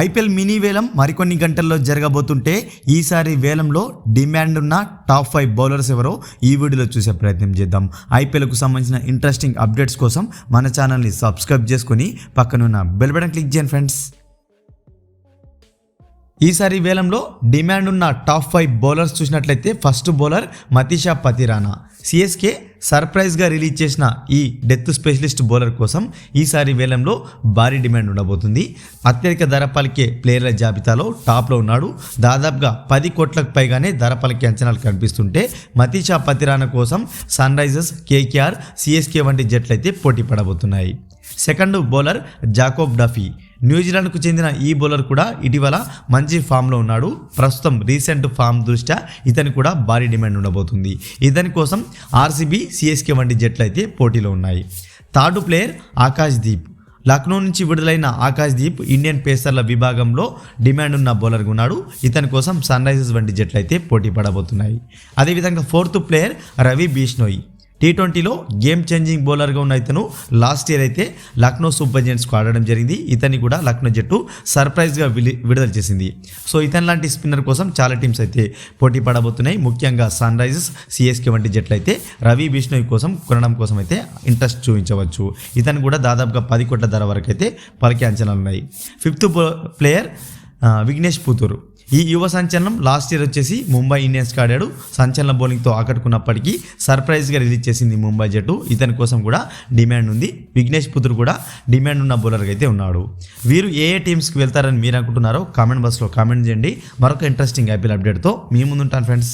IPL mini వేలం మరికొన్ని గంటల్లో జరగబోతుంటే ఈసారి వేలంలో డిమాండ్ ఉన్న టాప్ 5 బౌలర్స్ ఎవరో ఈ వీడియోలో చూసే ప్రయత్నం చేద్దాం. ఐపీఎల్కు సంబంధించిన ఇంట్రెస్టింగ్ అప్డేట్స్ కోసం మన ఛానల్ని సబ్స్క్రైబ్ చేసుకొని పక్కనున్న బెల్ బటన్ క్లిక్ చేయండి ఫ్రెండ్స్. ఈసారి వేలంలో డిమాండ్ ఉన్న టాప్ 5 బౌలర్స్ చూసినట్లయితే first bowler Matheesha Pathirana. CSK సర్ప్రైజ్గా రిలీజ్ చేసిన ఈ డెత్ స్పెషలిస్ట్ బౌలర్ కోసం ఈసారి వేలంలో భారీ డిమాండ్ ఉండబోతుంది. అత్యధిక ధర పలికే ప్లేయర్ల జాబితాలో టాప్లో ఉన్నాడు. దాదాపుగా 10 కోట్లకు పైగానే ధర పలికే అంచనాలు కనిపిస్తుంటే మతీషా పతిరానా కోసం సన్ రైజర్స్, కేకేఆర్, సిఎస్కే వంటి జట్లయితే పోటీ పడబోతున్నాయి. Second bowler Jacob Duffy. న్యూజిలాండ్కు చెందిన ఈ బౌలర్ కూడా ఇటీవల మంచి ఫామ్లో ఉన్నాడు. ప్రస్తుతం రీసెంట్ ఫామ్ దృష్ట్యా ఇతని కూడా భారీ డిమాండ్ ఉండబోతుంది. ఇతని కోసం ఆర్సీబీ, సిఎస్కే వంటి జట్లు అయితే పోటీలో ఉన్నాయి. Third player Akash Deep. లక్నో నుంచి విడుదలైన ఆకాష్ దీప్ ఇండియన్ పేసర్ల విభాగంలో డిమాండ్ ఉన్న బౌలర్గా ఉన్నాడు. ఇతని కోసం సన్ రైజర్స్ వంటి జట్లు అయితే పోటీ పడబోతున్నాయి. అదేవిధంగా ఫోర్త్ ప్లేయర్ రవి బిష్నోయ్. T20లో గేమ్ చేంజింగ్ బౌలర్గా ఉన్న ఇతను లాస్ట్ ఇయర్ అయితే లక్నో సూపర్ జెయింట్స్కు ఆడడం జరిగింది. ఇతన్ని కూడా లక్నో జట్టు సర్ప్రైజ్గా విడుదల చేసింది. సో ఇతని లాంటి స్పిన్నర్ కోసం చాలా టీమ్స్ అయితే పోటీ పడబోతున్నాయి. ముఖ్యంగా సన్ రైజర్స్, సిఎస్కే వంటి జట్లు అయితే రవి బిష్నోయ్ కోసం కొనడం కోసం అయితే ఇంట్రెస్ట్ చూపించవచ్చు. ఇతను కూడా దాదాపుగా 10 కోట్ల ధర వరకు అయితే పలికే అంచనాలు ఉన్నాయి. Fifth player Vignesh Puthur. ఈ యువ సంచలనం లాస్ట్ ఇయర్ వచ్చేసి ముంబై ఇండియన్స్కి ఆడాడు. సంచలన బౌలింగ్తో ఆకట్టుకున్నప్పటికీ సర్ప్రైజ్గా రిలీజ్ చేసింది ముంబై జట్టు. ఇతని కోసం కూడా డిమాండ్ ఉంది. విఘ్నేష్ పుతూరు కూడా డిమాండ్ ఉన్న బౌలర్గా అయితే ఉన్నాడు. వీరు ఏ టీమ్స్కి వెళ్తారని మీరు అనుకుంటున్నారో కామెంట్ బాక్స్లో కామెంట్ చేయండి. మరొక ఇంట్రెస్టింగ్ ఐపీఎల్ అప్డేట్తో మీ ముందుంటాను ఫ్రెండ్స్.